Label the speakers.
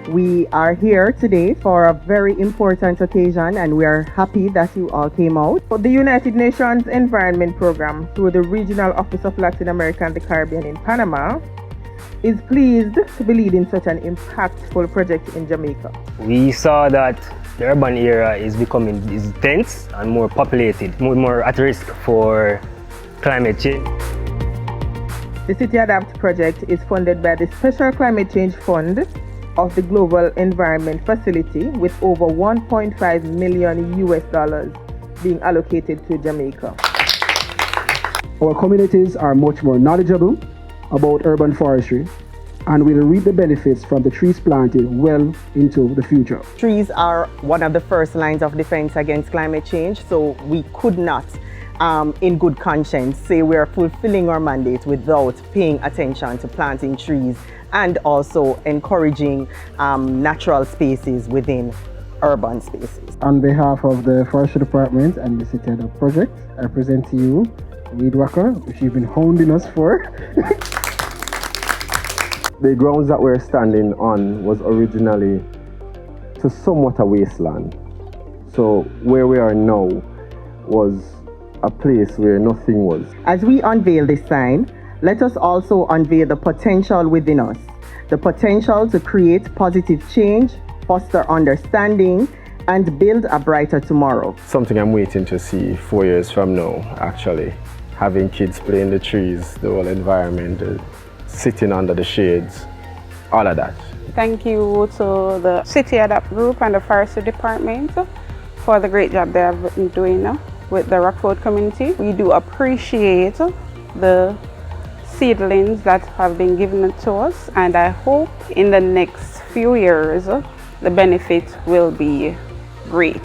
Speaker 1: We are here today for a very important occasion and we are happy that you all came out. The United Nations Environment Program, through the Regional Office of Latin America and the Caribbean in Panama, is pleased to be leading such an impactful project in Jamaica.
Speaker 2: We saw that the urban area is becoming dense and more populated, more at risk for climate change.
Speaker 1: The City Adapt project is funded by the Special Climate Change Fund of the Global Environment Facility with over $1.5 million being allocated to Jamaica.
Speaker 3: Our communities are much more knowledgeable about urban forestry and will reap the benefits from the trees planted well into the future.
Speaker 1: Trees are one of the first lines of defense against climate change, so we could not, in good conscience, say we are fulfilling our mandate without paying attention to planting trees and also encouraging natural spaces within urban spaces.
Speaker 3: On behalf of the Forestry Department and the City Adapt project, I present to you Weed Whacker, which you've been hounding us for.
Speaker 4: The grounds that we're standing on was originally to somewhat a wasteland. So where we are now was a place where nothing was.
Speaker 1: As we unveil this sign, let us also unveil the potential within us, the potential to create positive change, foster understanding, and build a brighter tomorrow.
Speaker 4: Something I'm waiting to see 4 years from now, actually. Having kids play in the trees, the whole environment, sitting under the shades, all of that.
Speaker 5: Thank you to the City Adapt Group and the Forestry Department for the great job they have been doing with the Rockford community. We do appreciate the seedlings that have been given to us, and I hope in the next few years the benefit will be great.